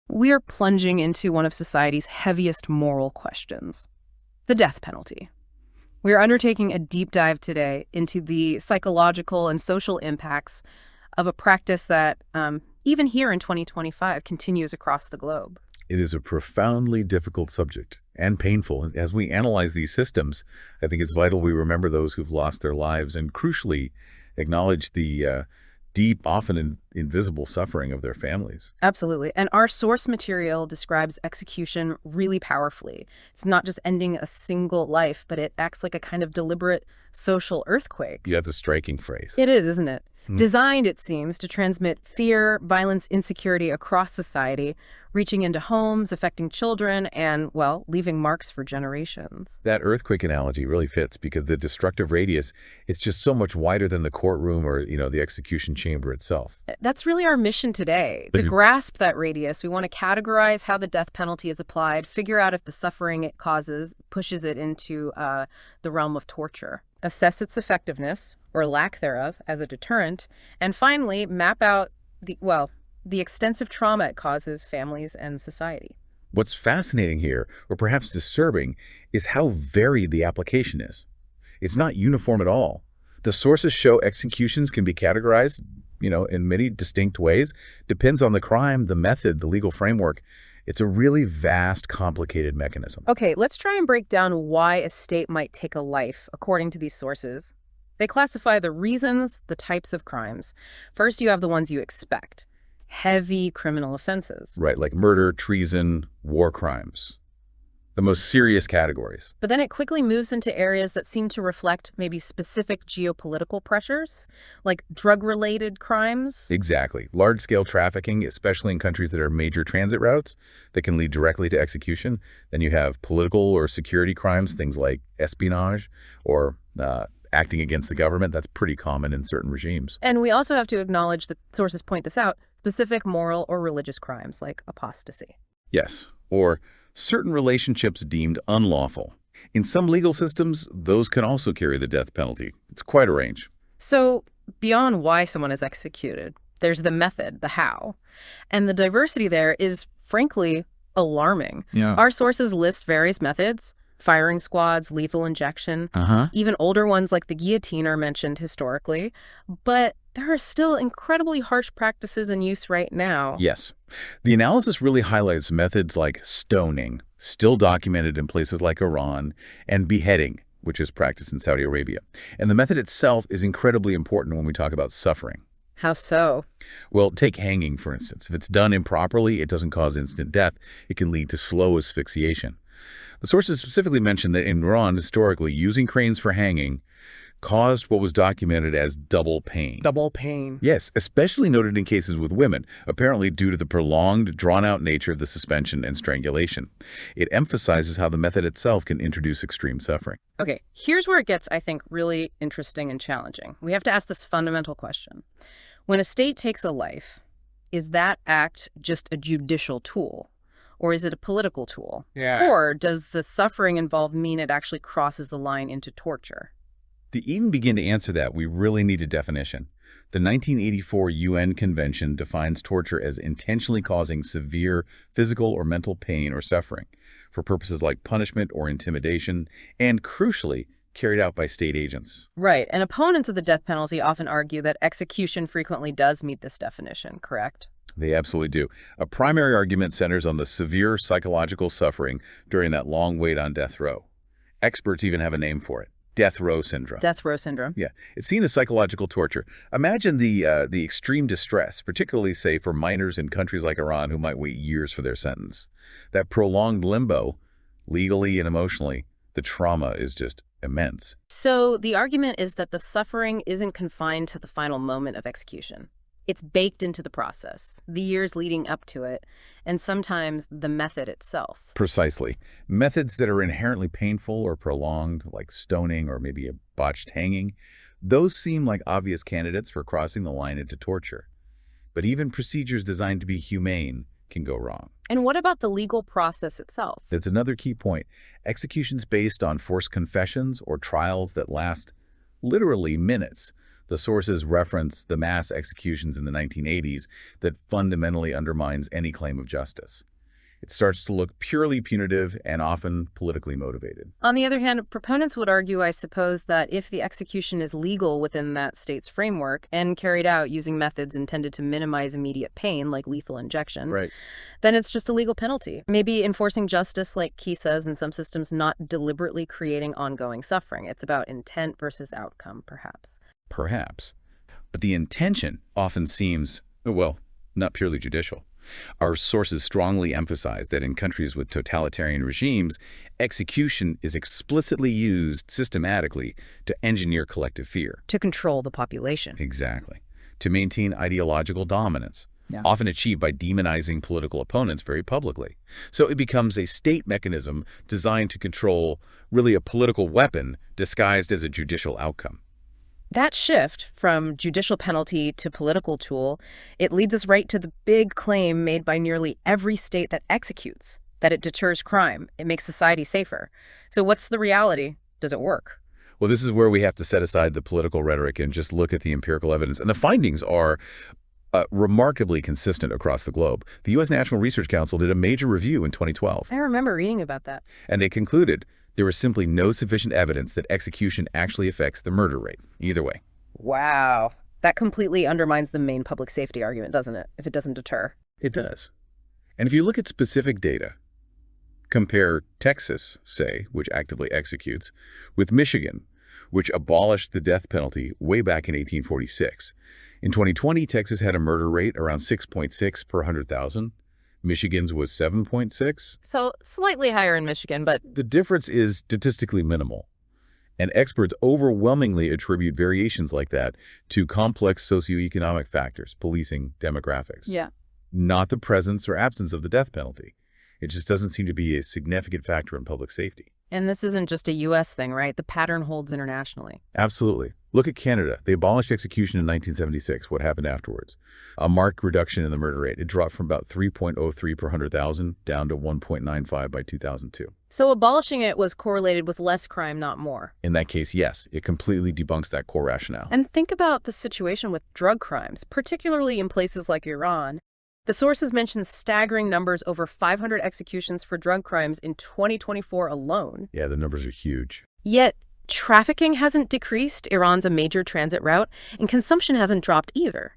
we are plunging into one of society's heaviest moral questions, the death penalty. We are undertaking a deep dive today into the psychological and social impacts of a practice that, even here in 2025, continues across the globe. It is a profoundly difficult subject and painful. As we analyze these systems, I think it's vital we remember those who've lost their lives and, crucially, acknowledge the deep, often invisible suffering of their families. Absolutely. And our source material describes execution really powerfully. It's not just ending a single life, but it acts like a kind of deliberate social earthquake. Yeah, that's a striking phrase. It is, isn't it? Designed, it seems, to transmit fear, violence, insecurity across society, reaching into homes, affecting children, and, well, leaving marks for generations. That earthquake analogy really fits because the destructive radius is just so much wider than the courtroom or, the execution chamber itself. That's really our mission today, to grasp that radius. We want to categorize how the death penalty is applied, figure out if the suffering it causes pushes it into the realm of torture, assess its effectiveness, or lack thereof, as a deterrent, and finally map out the extensive trauma it causes families and society. What's fascinating here, or perhaps disturbing, is how varied the application is. It's not uniform at all. The sources show executions can be categorized, in many distinct ways. Depends on the crime, the method, the legal framework. It's a really vast, complicated mechanism. Okay, let's try and break down why a state might take a life, according to these sources. They classify the reasons, the types of crimes. First, you have the ones you expect. Heavy criminal offenses. Right, like murder, treason, war crimes. The most serious categories. But then it quickly moves into areas that seem to reflect maybe specific geopolitical pressures, like drug-related crimes. Exactly. Large-scale trafficking, especially in countries that are major transit routes, that can lead directly to execution. Then you have political or security crimes, things like espionage or acting against the government. That's pretty common in certain regimes. And we also have to acknowledge, the sources point this out, specific moral or religious crimes like apostasy. Yes, or certain relationships deemed unlawful. In some legal systems, those can also carry the death penalty. It's quite a range. So beyond why someone is executed, there's the method, the how. And the diversity there is, frankly, alarming. Yeah. Our sources list various methods. Firing squads, lethal injection. Even older ones like the guillotine are mentioned historically. But there are still incredibly harsh practices in use right now. Yes. The analysis really highlights methods like stoning, still documented in places like Iran, and beheading, which is practiced in Saudi Arabia. And the method itself is incredibly important when we talk about suffering. How so? Well, take hanging, for instance. If it's done improperly, it doesn't cause instant death. It can lead to slow asphyxiation. The sources specifically mention that in Iran, historically, using cranes for hanging caused what was documented as double pain. Double pain. Yes, especially noted in cases with women, apparently due to the prolonged, drawn-out nature of the suspension and strangulation. It emphasizes how the method itself can introduce extreme suffering. Okay, here's where it gets, I think, really interesting and challenging. We have to ask this fundamental question. When a state takes a life, is that act just a judicial tool? Or is it a political tool? Yeah. Or does the suffering involved mean it actually crosses the line into torture? To even begin to answer that, we really need a definition. The 1984 UN Convention defines torture as intentionally causing severe physical or mental pain or suffering for purposes like punishment or intimidation, and crucially, carried out by state agents. Right, and opponents of the death penalty often argue that execution frequently does meet this definition, correct? They absolutely do. A primary argument centers on the severe psychological suffering during that long wait on death row. Experts even have a name for it. Death row syndrome. Death row syndrome. Yeah, it's seen as psychological torture. Imagine the extreme distress, particularly, say, for minors in countries like Iran who might wait years for their sentence. That prolonged limbo, legally and emotionally, the trauma is just immense. So the argument is that the suffering isn't confined to the final moment of execution. It's baked into the process, the years leading up to it, and sometimes the method itself. Precisely. Methods that are inherently painful or prolonged, like stoning or maybe a botched hanging, those seem like obvious candidates for crossing the line into torture. But even procedures designed to be humane can go wrong. And what about the legal process itself? That's another key point. Executions based on forced confessions or trials that last literally minutes. The sources reference the mass executions in the 1980s that fundamentally undermines any claim of justice. It starts to look purely punitive and often politically motivated. On the other hand, proponents would argue, I suppose, that if the execution is legal within that state's framework and carried out using methods intended to minimize immediate pain, like lethal injection, Right. then it's just a legal penalty. Maybe enforcing justice, like Key says in some systems, not deliberately creating ongoing suffering. It's about intent versus outcome, perhaps. Perhaps. But the intention often seems, well, not purely judicial. Our sources strongly emphasize that in countries with totalitarian regimes, execution is explicitly used systematically to engineer collective fear. To control the population. Exactly. To maintain ideological dominance, often achieved by demonizing political opponents very publicly. So it becomes a state mechanism designed to control really a political weapon disguised as a judicial outcome. That shift from judicial penalty to political tool, it leads us right to the big claim made by nearly every state that executes, that it deters crime. It makes society safer. So what's the reality? Does it work? Well, this is where we have to set aside the political rhetoric and just look at the empirical evidence. And the findings are remarkably consistent across the globe. The U.S. National Research Council did a major review in 2012. I remember reading about that. And they concluded there is simply no sufficient evidence that execution actually affects the murder rate, either way. Wow. That completely undermines the main public safety argument, doesn't it, if it doesn't deter? It does. And if you look at specific data, compare Texas, say, which actively executes, with Michigan, which abolished the death penalty way back in 1846. In 2020, Texas had a murder rate around 6.6 per 100,000. Michigan's was 7.6. So slightly higher in Michigan, but the difference is statistically minimal. And experts overwhelmingly attribute variations like that to complex socioeconomic factors, policing, demographics. Yeah. Not the presence or absence of the death penalty. It just doesn't seem to be a significant factor in public safety. And this isn't just a U.S. thing, right? The pattern holds internationally. Absolutely. Look at Canada. They abolished execution in 1976. What happened afterwards? A marked reduction in the murder rate. It dropped from about 3.03 per 100,000 down to 1.95 by 2002. So abolishing it was correlated with less crime, not more. In that case, yes, it completely debunks that core rationale. And think about the situation with drug crimes, particularly in places like Iran. The sources mention staggering numbers, over 500 executions for drug crimes in 2024 alone. Yeah, the numbers are huge. Yet, trafficking hasn't decreased. Iran's a major transit route, and consumption hasn't dropped either.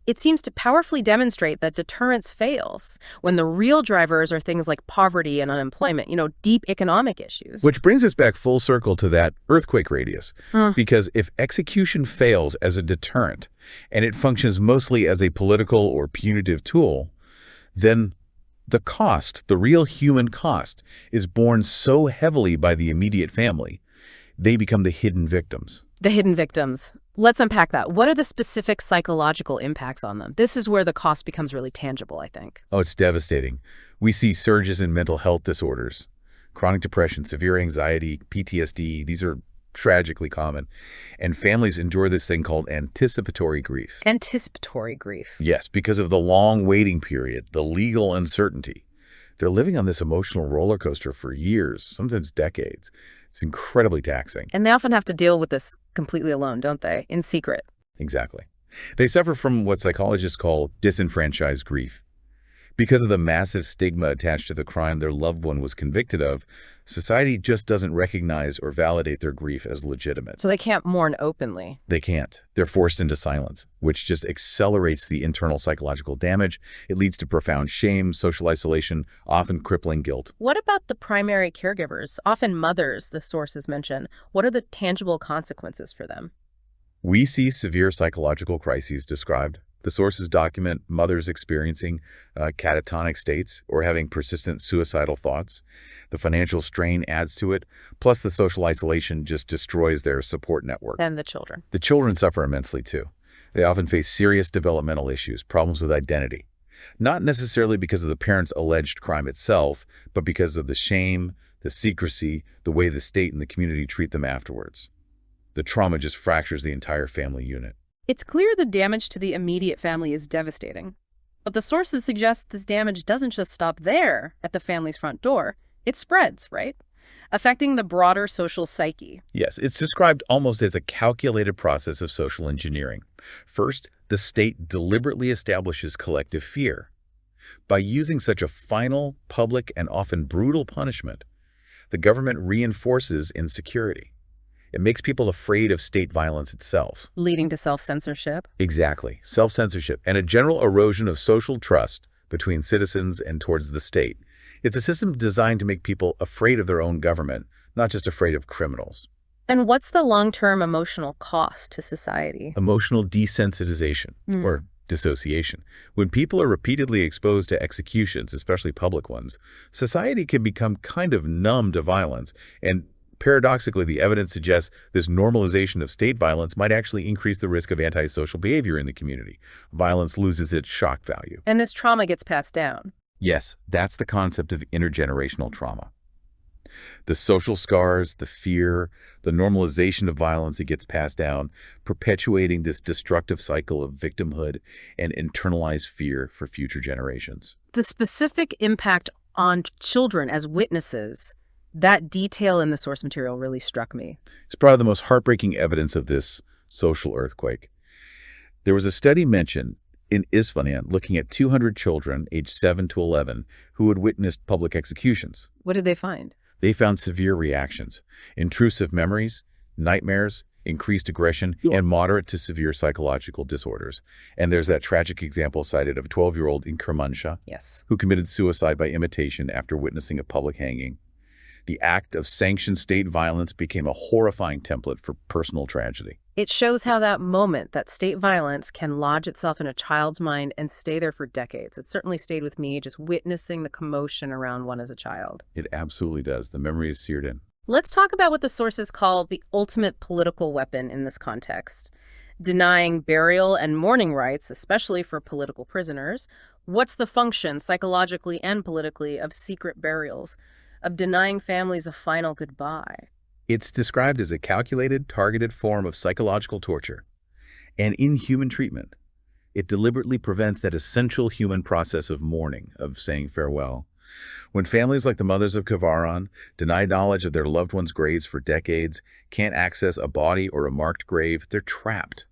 It seems to powerfully demonstrate that deterrence fails when the real drivers are things like poverty and unemployment, deep economic issues. Which brings us back full circle to that earthquake radius. Because if execution fails as a deterrent and it functions mostly as a political or punitive tool, then the cost, the real human cost, is borne so heavily by the immediate family, they become the hidden victims. The hidden victims. Let's unpack that. What are the specific psychological impacts on them? This is where the cost becomes really tangible, I think. Oh, it's devastating. We see surges in mental health disorders, chronic depression, severe anxiety, PTSD. These are tragically common. And families endure this thing called anticipatory grief. Anticipatory grief. Yes, because of the long waiting period, the legal uncertainty. They're living on this emotional roller coaster for years, sometimes decades. It's incredibly taxing. And they often have to deal with this completely alone, don't they? In secret. Exactly. They suffer from what psychologists call disenfranchised grief. Because of the massive stigma attached to the crime their loved one was convicted of, society just doesn't recognize or validate their grief as legitimate. So they can't mourn openly. They can't. They're forced into silence, which just accelerates the internal psychological damage. It leads to profound shame, social isolation, often crippling guilt. What about the primary caregivers, often mothers, the sources mention? What are the tangible consequences for them? We see severe psychological crises described. The sources document mothers experiencing catatonic states or having persistent suicidal thoughts. The financial strain adds to it, plus the social isolation just destroys their support network. And the children. The children suffer immensely too. They often face serious developmental issues, problems with identity. Not necessarily because of the parents' alleged crime itself, but because of the shame, the secrecy, the way the state and the community treat them afterwards. The trauma just fractures the entire family unit. It's clear the damage to the immediate family is devastating. But the sources suggest this damage doesn't just stop there at the family's front door. It spreads, right? affecting the broader social psyche. Yes, it's described almost as a calculated process of social engineering. First, the state deliberately establishes collective fear. By using such a final, public, and often brutal punishment, the government reinforces insecurity. It makes people afraid of state violence itself. Leading to self-censorship. Exactly. Self-censorship and a general erosion of social trust between citizens and towards the state. It's a system designed to make people afraid of their own government, not just afraid of criminals. And what's the long-term emotional cost to society? Emotional desensitization, or dissociation. When people are repeatedly exposed to executions, especially public ones, society can become kind of numb to violence. And paradoxically, the evidence suggests this normalization of state violence might actually increase the risk of antisocial behavior in the community. Violence loses its shock value. And this trauma gets passed down. Yes, that's the concept of intergenerational trauma. The social scars, the fear, the normalization of violence that gets passed down, perpetuating this destructive cycle of victimhood and internalized fear for future generations. The specific impact on children as witnesses, that detail in the source material really struck me. It's probably the most heartbreaking evidence of this social earthquake. There was a study mentioned in Isfahan looking at 200 children aged 7 to 11 who had witnessed public executions. What did they find? They found severe reactions, intrusive memories, nightmares, increased aggression, and moderate to severe psychological disorders. And there's that tragic example cited of a 12-year-old in Kermanshah who committed suicide by imitation after witnessing a public hanging. The act of sanctioned state violence became a horrifying template for personal tragedy. It shows how that moment, that state violence, can lodge itself in a child's mind and stay there for decades. It certainly stayed with me, just witnessing the commotion around one as a child. It absolutely does. The memory is seared in. Let's talk about what the sources call the ultimate political weapon in this context. Denying burial and mourning rites, especially for political prisoners. What's the function, psychologically and politically, of secret burials, of denying families a final goodbye? It's described as a calculated, targeted form of psychological torture and inhuman treatment. It deliberately prevents that essential human process of mourning, of saying farewell. When families like the mothers of Kavaran deny knowledge of their loved ones' graves for decades, can't access a body or a marked grave, they're trapped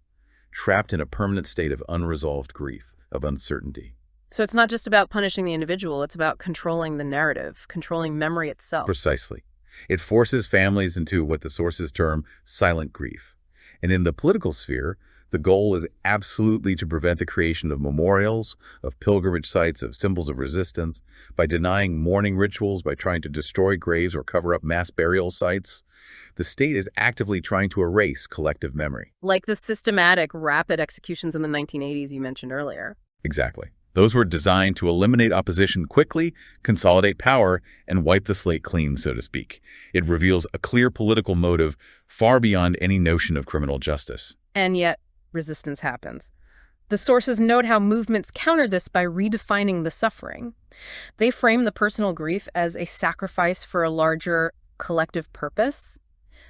in a permanent state of unresolved grief, of uncertainty. So it's not just about punishing the individual, it's about controlling the narrative, controlling memory itself. Precisely. It forces families into what the sources term silent grief. And in the political sphere, the goal is absolutely to prevent the creation of memorials, of pilgrimage sites, of symbols of resistance, by denying mourning rituals, by trying to destroy graves or cover up mass burial sites. The state is actively trying to erase collective memory. Like the systematic, rapid executions in the 1980s you mentioned earlier. Exactly. Those were designed to eliminate opposition quickly, consolidate power, and wipe the slate clean, so to speak. It reveals a clear political motive far beyond any notion of criminal justice. And yet, resistance happens. The sources note how movements counter this by redefining the suffering. They frame the personal grief as a sacrifice for a larger collective purpose,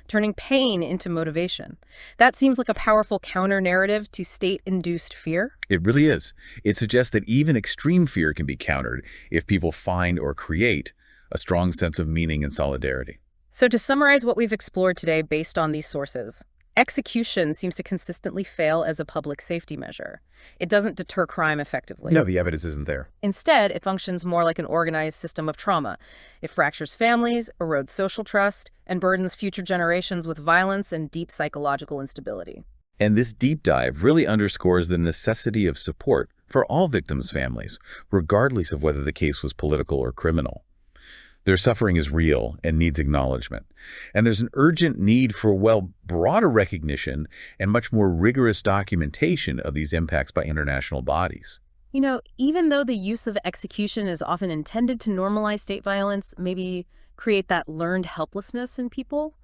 turning pain into motivation. That seems like a powerful counter-narrative to state-induced fear. It really is. It suggests that even extreme fear can be countered if people find or create a strong sense of meaning and solidarity. So to summarize what we've explored today based on these sources, execution seems to consistently fail as a public safety measure. It doesn't deter crime effectively. No, the evidence isn't there. Instead, it functions more like an organized system of trauma. It fractures families, erodes social trust, and burdens future generations with violence and deep psychological instability. And this deep dive really underscores the necessity of support for all victims' families, regardless of whether the case was political or criminal. Their suffering is real and needs acknowledgement. And there's an urgent need for, well, broader recognition and much more rigorous documentation of these impacts by international bodies. You know, even though the use of execution is often intended to normalize state violence, maybe create that learned helplessness in people,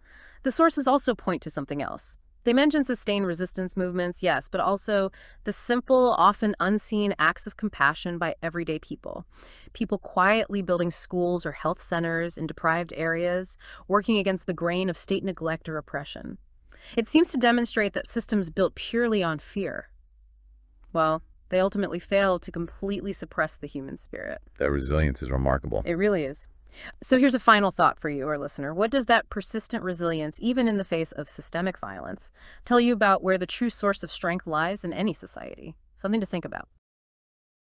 the sources also point to something else. They mention sustained resistance movements, yes, but also the simple, often unseen acts of compassion by everyday people. People quietly building schools or health centers in deprived areas, working against the grain of state neglect or oppression. It seems to demonstrate that systems built purely on fear, well, they ultimately fail to completely suppress the human spirit. That resilience is remarkable. It really is. So here's a final thought for you, our listener. What does that persistent resilience, even in the face of systemic violence, tell you about where the true source of strength lies in any society? Something to think about.